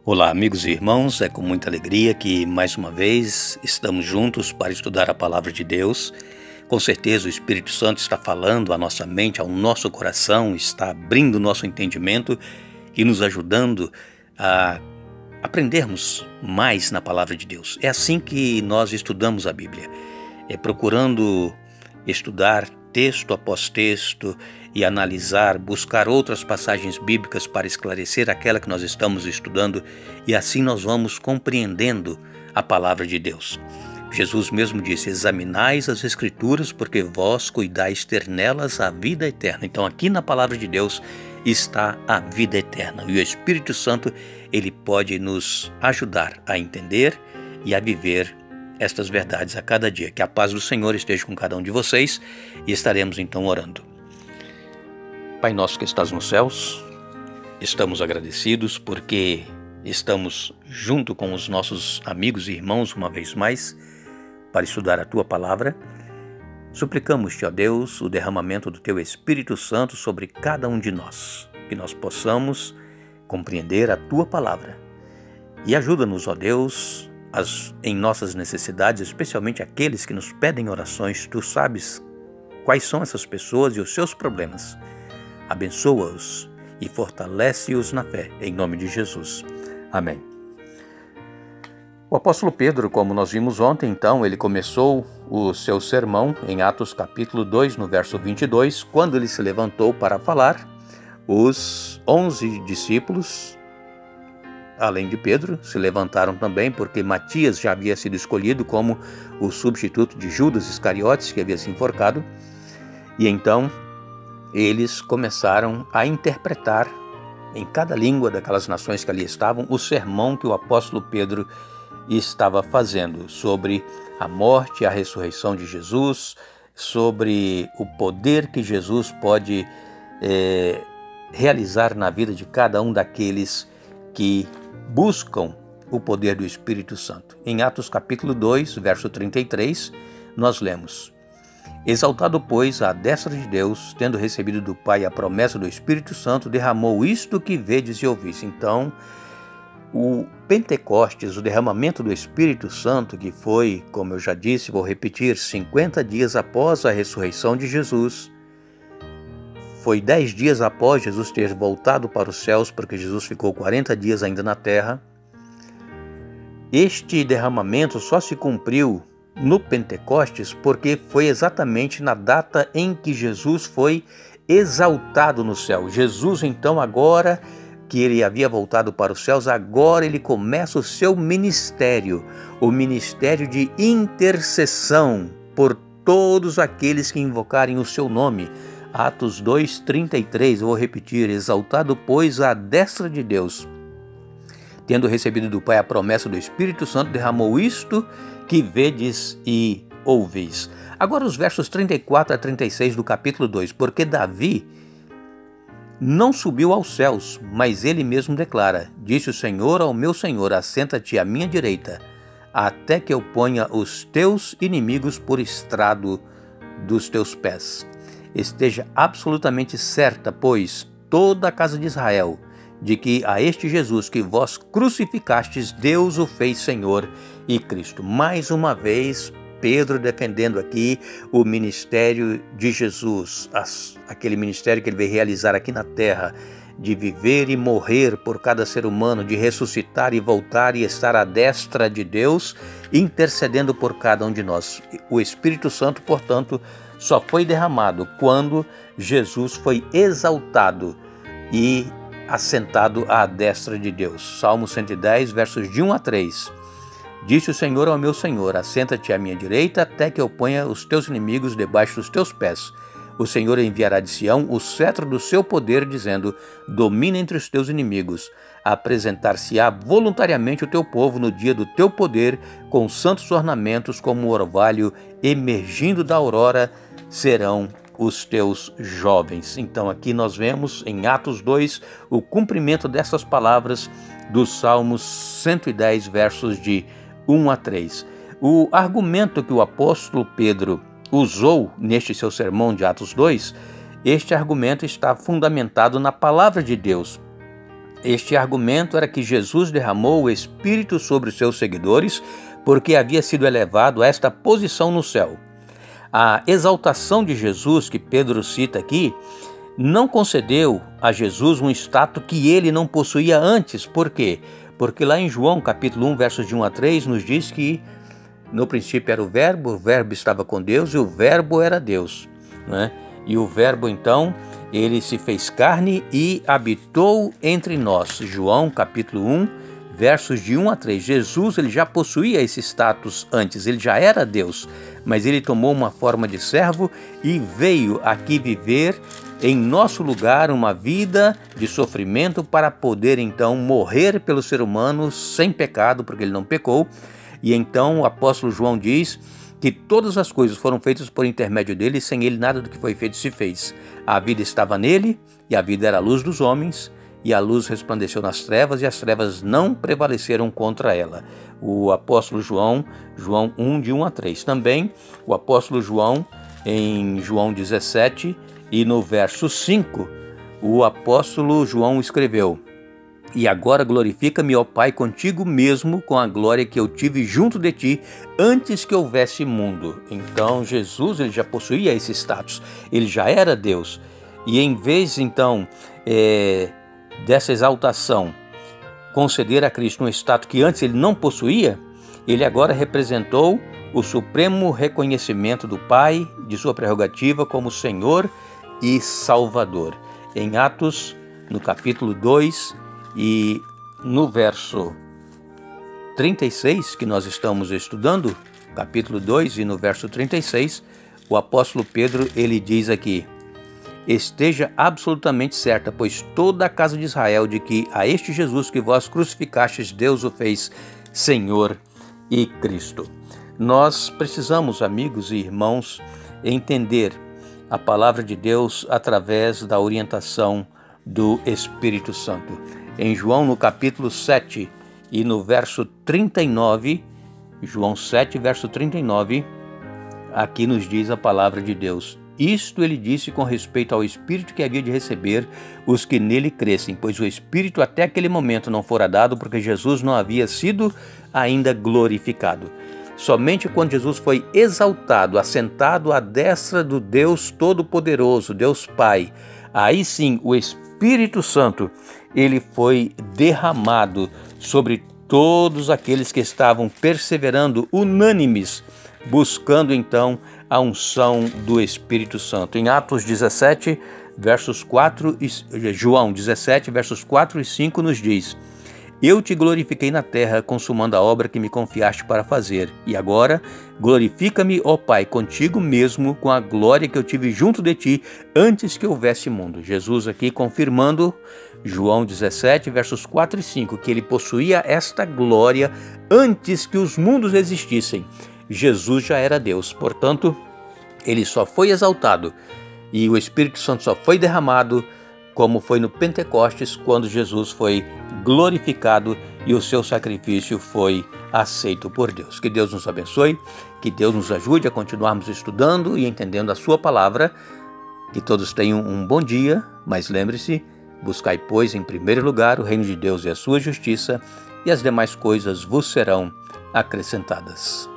Olá, amigos e irmãos, é com muita alegria que mais uma vez estamos juntos para estudar a Palavra de Deus. Com certeza o Espírito Santo está falando à nossa mente, ao nosso coração, está abrindo o nosso entendimento e nos ajudando a aprendermos mais na Palavra de Deus. É assim que nós estudamos a Bíblia, procurando estudar texto após texto e analisar, buscar outras passagens bíblicas para esclarecer aquela que nós estamos estudando, e assim nós vamos compreendendo a palavra de Deus. Jesus mesmo disse: examinais as Escrituras, porque vós cuidais ter nelas a vida eterna. Então aqui na palavra de Deus está a vida eterna, e o Espírito Santo ele pode nos ajudar a entender e a viver estas verdades a cada dia. Que a paz do Senhor esteja com cada um de vocês, e estaremos então orando. Pai nosso que estás nos céus, estamos agradecidos porque estamos junto com os nossos amigos e irmãos uma vez mais para estudar a Tua Palavra. Suplicamos-te, ó Deus, o derramamento do Teu Espírito Santo sobre cada um de nós, que nós possamos compreender a Tua Palavra. E ajuda-nos, ó Deus, em nossas necessidades, especialmente aqueles que nos pedem orações. Tu sabes quais são essas pessoas e os seus problemas. Abençoa-os e fortalece-os na fé, em nome de Jesus. Amém. O apóstolo Pedro, como nós vimos ontem, então, ele começou o seu sermão em Atos capítulo 2, no verso 22, quando ele se levantou para falar. Os 11 discípulos, além de Pedro, se levantaram também, porque Matias já havia sido escolhido como o substituto de Judas Iscariotes, que havia se enforcado. E então eles começaram a interpretar em cada língua daquelas nações que ali estavam o sermão que o apóstolo Pedro estava fazendo sobre a morte e a ressurreição de Jesus, sobre o poder que Jesus pode realizar na vida de cada um daqueles que buscam o poder do Espírito Santo. Em Atos capítulo 2, verso 33, nós lemos: exaltado, pois, à destra de Deus, tendo recebido do Pai a promessa do Espírito Santo, derramou isto que vedes e ouvis. Então, o Pentecostes, o derramamento do Espírito Santo, que foi, como eu já disse, vou repetir, 50 dias após a ressurreição de Jesus, foi 10 dias após Jesus ter voltado para os céus, porque Jesus ficou 40 dias ainda na terra. Este derramamento só se cumpriu no Pentecostes porque foi exatamente na data em que Jesus foi exaltado no céu. Jesus, então, agora que ele havia voltado para os céus, agora ele começa o seu ministério, o ministério de intercessão por todos aqueles que invocarem o seu nome. Atos 2, 33, eu vou repetir: exaltado, pois, à destra de Deus, tendo recebido do Pai a promessa do Espírito Santo, derramou isto que vedes e ouvis. Agora os versos 34 a 36 do capítulo 2, porque Davi não subiu aos céus, mas ele mesmo declara: disse o Senhor ao meu Senhor, assenta-te à minha direita, até que eu ponha os teus inimigos por estrado dos teus pés. Esteja absolutamente certa, pois, toda a casa de Israel, de que a este Jesus que vós crucificastes, Deus o fez Senhor e Cristo. Mais uma vez, Pedro defendendo aqui o ministério de Jesus, aquele ministério que ele veio realizar aqui na terra, de viver e morrer por cada ser humano, de ressuscitar e voltar e estar à destra de Deus, intercedendo por cada um de nós. O Espírito Santo, portanto, só foi derramado quando Jesus foi exaltado e assentado à destra de Deus. Salmo 110, versos de 1 a 3. Disse o Senhor ao meu Senhor: assenta-te à minha direita, até que eu ponha os teus inimigos debaixo dos teus pés. O Senhor enviará de Sião o cetro do seu poder, dizendo: domina entre os teus inimigos. Apresentar-se-á voluntariamente o teu povo no dia do teu poder, com santos ornamentos, como o orvalho emergindo da aurora, serão os teus jovens. Então aqui nós vemos em Atos 2 o cumprimento dessas palavras dos Salmos 110, versos de 1 a 3. O argumento que o apóstolo Pedro usou neste seu sermão de Atos 2, este argumento está fundamentado na palavra de Deus. Este argumento era que Jesus derramou o Espírito sobre os seus seguidores porque havia sido elevado a esta posição no céu. A exaltação de Jesus, que Pedro cita aqui, não concedeu a Jesus um status que ele não possuía antes. Por quê? Porque lá em João, capítulo 1, versos de 1 a 3, nos diz que no princípio era o Verbo estava com Deus e o Verbo era Deus, né? E o Verbo, então, ele se fez carne e habitou entre nós. João, capítulo 1, versos de 1 a 3. Jesus, ele já possuía esse status antes, ele já era Deus, mas ele tomou uma forma de servo e veio aqui viver em nosso lugar uma vida de sofrimento para poder, então, morrer pelo ser humano sem pecado, porque ele não pecou. E então o apóstolo João diz que todas as coisas foram feitas por intermédio dele, e sem ele nada do que foi feito se fez. A vida estava nele, e a vida era a luz dos homens, e a luz resplandeceu nas trevas, e as trevas não prevaleceram contra ela. O apóstolo João, João 1, de 1 a 3. Também o apóstolo João, em João 17, e no verso 5, o apóstolo João escreveu: E agora glorifica-me, ó Pai, contigo mesmo, com a glória que eu tive junto de ti, antes que houvesse mundo. Então Jesus, ele já possuía esse status, ele já era Deus. E em vez, então, dessa exaltação, conceder a Cristo um status que antes ele não possuía, ele agora representou o supremo reconhecimento do Pai, de sua prerrogativa como Senhor e Salvador. Em Atos, no capítulo 2, e no verso 36, que nós estamos estudando, capítulo 2 e no verso 36, o apóstolo Pedro, ele diz aqui: Esteja absolutamente certa, pois toda a casa de Israel, de que a este Jesus que vós crucificastes, Deus o fez Senhor e Cristo. Nós precisamos, amigos e irmãos, entender a palavra de Deus através da orientação do Espírito Santo. Em João, no capítulo 7 e no verso 39, João 7, verso 39, aqui nos diz a palavra de Deus: Isto ele disse com respeito ao Espírito que havia de receber os que nele crescem, pois o Espírito até aquele momento não fora dado, porque Jesus não havia sido ainda glorificado. Somente quando Jesus foi exaltado, assentado à destra do Deus Todo-Poderoso, Deus Pai, aí sim o Espírito Santo, ele foi derramado sobre todos aqueles que estavam perseverando, unânimes, buscando então a unção do Espírito Santo. Em Atos 17, versos 4 e João 17, versos 4 e 5 nos diz: Eu te glorifiquei na terra, consumando a obra que me confiaste para fazer. E agora, glorifica-me, ó Pai, contigo mesmo, com a glória que eu tive junto de ti, antes que houvesse mundo. Jesus aqui confirmando, João 17, versos 4 e 5, que ele possuía esta glória antes que os mundos existissem. Jesus já era Deus, portanto, ele só foi exaltado e o Espírito Santo só foi derramado como foi no Pentecostes, quando Jesus foi glorificado e o seu sacrifício foi aceito por Deus. Que Deus nos abençoe, que Deus nos ajude a continuarmos estudando e entendendo a sua palavra. Que todos tenham um bom dia, mas lembre-se, buscai, pois, em primeiro lugar o reino de Deus e a sua justiça, e as demais coisas vos serão acrescentadas.